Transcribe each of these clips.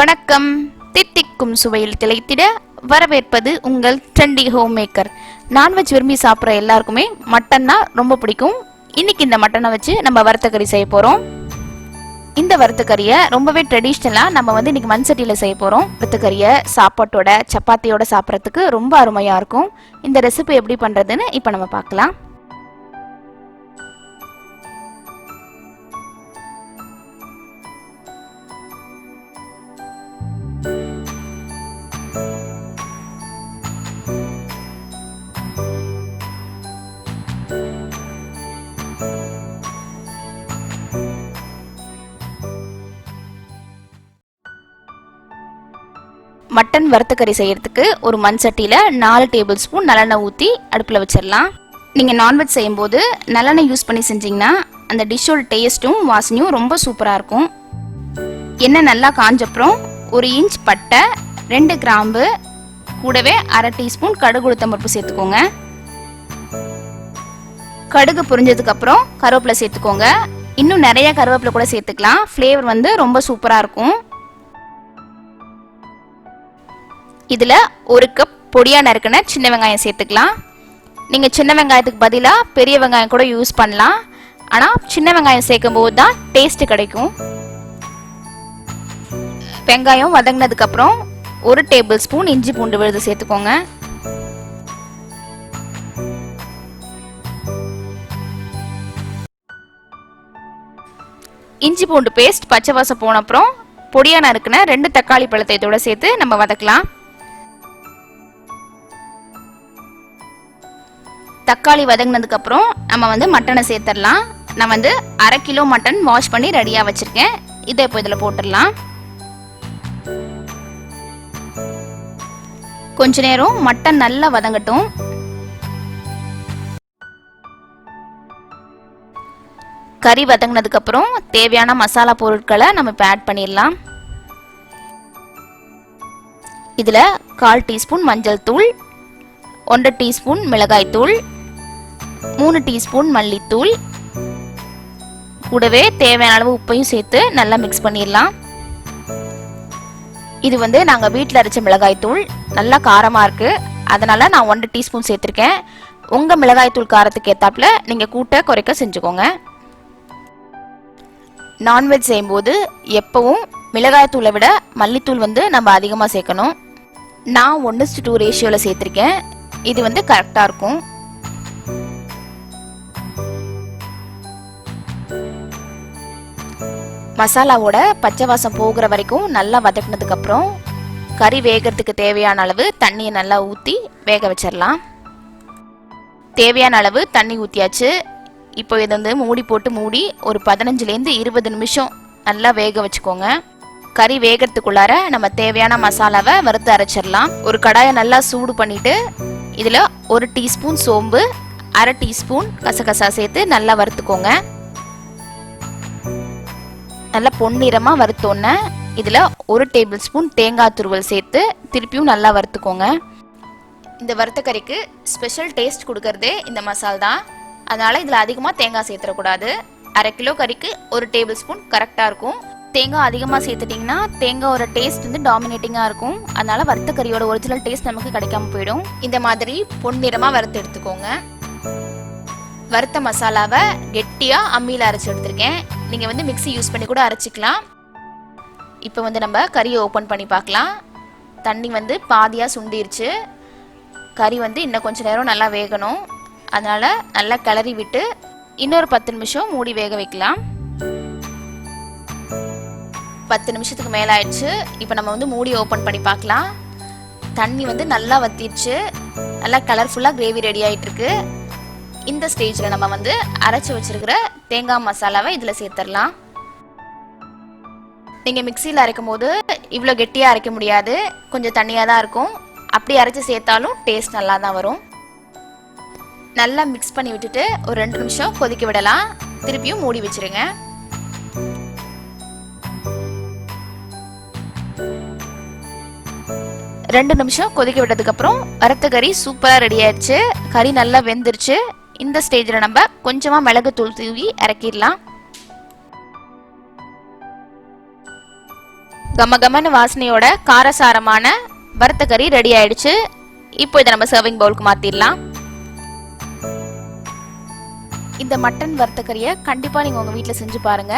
வணக்கம். தித்திக்கும் சுவையில் திளைத்திட வரவேற்பது உங்கள் ட்ரெண்டி ஹோம் மேக்கர். நான்வெஜ் விரும்பி சாப்பிட்ற எல்லாருக்குமே மட்டன்னா ரொம்ப பிடிக்கும். இன்னைக்கு இந்த மட்டனை வச்சு நம்ம வறுத்தக்கறி செய்ய போறோம். இந்த வறுத்தக்கறியை ரொம்பவே ட்ரெடிஷ்னலா நம்ம இன்னைக்கு மண் சட்டியில செய்ய போறோம். வறுத்தக்கறியை சாப்பாட்டோட சப்பாத்தியோட சாப்பிட்றதுக்கு ரொம்ப அருமையா இருக்கும். இந்த ரெசிபி எப்படி பண்றதுன்னு இப்ப நம்ம பார்க்கலாம். மட்டன் வறுத்தக்கறி செய்யறதுக்கு ஒரு மண் சட்டியில 4 டேபிள் ஸ்பூன் நல்லெண்ணெய் ஊற்றி அடுப்பில் வச்சிடலாம். நீங்கள் நான்வெஜ் செய்யும்போது நல்லெண்ணெய் யூஸ் பண்ணி செஞ்சீங்கன்னா அந்த டிஷ்ஷோட டேஸ்ட்டும் வாசனையும் ரொம்ப சூப்பராக இருக்கும். எண்ணெய் நல்லா காஞ்சப்புறம் 1 இன்ச் பட்டை, 2 கிராம்பு, கூடவே அரை டீஸ்பூன் கடுகு உளுத்தம் பருப்பு சேர்த்துக்கோங்க. கடுகு புரிஞ்சதுக்கு அப்புறம் கருவேப்பிலை சேர்த்துக்கோங்க. இன்னும் நிறைய கருவேப்பிலை கூட சேர்த்துக்கலாம். ஃப்ளேவர் ரொம்ப சூப்பராக இருக்கும். இதில் 1 கப் பொடியா நறுக்கின சின்ன வெங்காயம் சேர்த்துக்கலாம். நீங்கள் சின்ன வெங்காயத்துக்கு பதிலாக பெரிய வெங்காயம் கூட யூஸ் பண்ணலாம். ஆனால் சின்ன வெங்காயம் சேர்க்கும் போது தான் டேஸ்ட் கிடைக்கும். வெங்காயம் வதங்கினதுக்கு அப்புறம் 1 டேபிள் ஸ்பூன் இஞ்சி பூண்டு விழுது சேர்த்துக்கோங்க. இஞ்சி பூண்டு பேஸ்ட் பச்சை வாசம் போன அப்புறம் பொடியா நறுக்கின 2 தக்காளி பழத்தை இதோட சேர்த்து நம்ம வதக்கலாம். தக்காளி வதங்கினதுக்கு அப்புறம் நம்ம மட்டனை சேர்த்துடலாம். நான் அரை கிலோ மட்டன் வாஷ் பண்ணி ரெடியா வச்சிருக்கேன். இதை இப்போ இதில் போட்டுடலாம். கொஞ்ச நேரம் மட்டன் நல்லா வதங்கட்டும். கறி வதங்கினதுக்கு அப்புறம் தேவையான மசாலா பொருட்களை நம்ம இப்போ ஆட் பண்ணிடலாம். இதில் 1/4 டீஸ்பூன் மஞ்சள் தூள், 1 டீஸ்பூன் மிளகாய் தூள், 3 டீஸ்பூன் மல்லித்தூள், கூடவே தேவையான அளவு உப்பையும் சேர்த்து நல்லா மிக்ஸ் பண்ணிடலாம். இது நாங்கள் வீட்டில் அரைச்ச மிளகாய் தூள் நல்லா காரமாக இருக்கு. அதனால நான் 1 டீஸ்பூன் சேர்த்துருக்கேன். உங்கள் மிளகாய் தூள் காரத்துக்கு ஏற்றாப்புல நீங்கள் கூட்ட குறைக்க செஞ்சுக்கோங்க. நான்வெஜ் செய்யும்போது எப்பவும் மிளகாய் தூளை விட மல்லித்தூள் நம்ம அதிகமாக சேர்க்கணும். நான் 1:2 ரேஷியோவில் சேர்த்துருக்கேன். இது கரெக்டாக இருக்கும். மசாலாவோட பச்சை வாசம் போகிற வரைக்கும் நல்லா வதக்கினதுக்கு அப்புறம் கறி வேகிறதுக்கு தேவையான அளவு தண்ணியை நல்லா ஊற்றி வேக வச்சிடலாம். தேவையான அளவு தண்ணி ஊற்றியாச்சு. இப்போ இது மூடி போட்டு மூடி ஒரு 15லேருந்து 20 நிமிஷம் நல்லா வேக வச்சுக்கோங்க. கறி வேகிறதுக்குள்ளார நம்ம தேவையான மசாலாவை வறுத்து அரைச்சிடலாம். ஒரு கடாயை நல்லா சூடு பண்ணிட்டு இதில் 1 டீஸ்பூன் சோம்பு, அரை டீஸ்பூன் கசகசா சேர்த்து நல்லா வறுத்துக்கோங்க. நல்லா பொன்னிறமாக வறுத்தோன்னே இதில் 1 டேபிள் ஸ்பூன் தேங்காய் துருவல் சேர்த்து திருப்பியும் நல்லா வறுத்துக்கோங்க. இந்த வறுத்த கறிக்கு ஸ்பெஷல் டேஸ்ட் கொடுக்கறதே இந்த மசால் தான். அதனால் இதில் அதிகமாக தேங்காய் சேர்த்துடக்கூடாது. அரை கிலோ கறிக்கு 1 டேபிள் ஸ்பூன் கரெக்டாக இருக்கும். தேங்காய் அதிகமாக சேர்த்துட்டிங்கன்னா தேங்காயோட டேஸ்ட் டாமினேட்டிங்காக இருக்கும். அதனால் வறுத்த கறியோட ஒரிஜினல் டேஸ்ட் நமக்கு கிடைக்காம போயிடும். இந்த மாதிரி பொன்னிறமாக வறுத்து எடுத்துக்கோங்க. வறுத்த மசாலாவை கெட்டியாக அம்மியில் அரைச்சி எடுத்துருக்கேன். நீங்கள் மிக்ஸி யூஸ் பண்ணி கூட அரைச்சிக்கலாம். இப்போ நம்ம கறியை ஓப்பன் பண்ணி பார்க்கலாம். தண்ணி பாதியாக சுண்டிருச்சு. கறி இன்னும் கொஞ்சம் நேரம் நல்லா வேகணும். அதனால் நல்லா கிளறி விட்டு இன்னொரு 10 நிமிஷம் மூடி வேக வைக்கலாம். 10 நிமிஷத்துக்கு மேலே ஆயிடுச்சு. இப்போ நம்ம மூடி ஓப்பன் பண்ணி பார்க்கலாம். தண்ணி நல்லா வத்திடுச்சு. நல்லா கலர்ஃபுல்லாக கிரேவி ரெடி ஆகிட்டுருக்கு. இந்த ஸ்டேஜில் நம்ம அரைச்சி வச்சிருக்கிற தேங்காய் மசாலாவை இதில் சேர்த்துடலாம். நீங்கள் மிக்சியில் அரைக்கும் போது இவ்வளோ கெட்டியாக அரைக்க முடியாது. கொஞ்சம் தண்ணியாக தான் இருக்கும். அப்படி அரைச்சி சேர்த்தாலும் டேஸ்ட் நல்லா தான் வரும். நல்லா மிக்ஸ் பண்ணி விட்டுட்டு ஒரு 2 நிமிஷம் கொதிக்க விடலாம். திருப்பியும் மூடி வச்சிருங்க. ரெண்டு நிமிஷம் கொதிக்க விட்டதுக்கு அப்புறம் வறுத்த கறி சூப்பராக ரெடி ஆயிடுச்சு. கறி நல்லா வெந்துருச்சு. இந்த ஸ்டேஜில் நம்ம கொஞ்சமாக மிளகு தூள் தூவி இறக்கிடலாம். கமகமன்னு வாசனையோட காரசாரமான வறுத்த கறி ரெடி ஆயிடுச்சு. இப்போ இதை நம்ம சர்விங் பவுலுக்கு மாத்திடலாம். இந்த மட்டன் வறுத்த கறியை கண்டிப்பா நீங்க உங்க வீட்டில் செஞ்சு பாருங்க.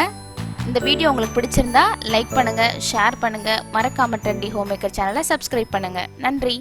இந்த வீடியோ உங்களுக்கு பிடிச்சிருந்தா லைக் பண்ணுங்க, ஷேர் பண்ணுங்க, மறக்காம ட்ரெண்டி ஹோம் மேக்கர் சேனலை சப்ஸ்கிரைப் பண்ணுங்க. நன்றி.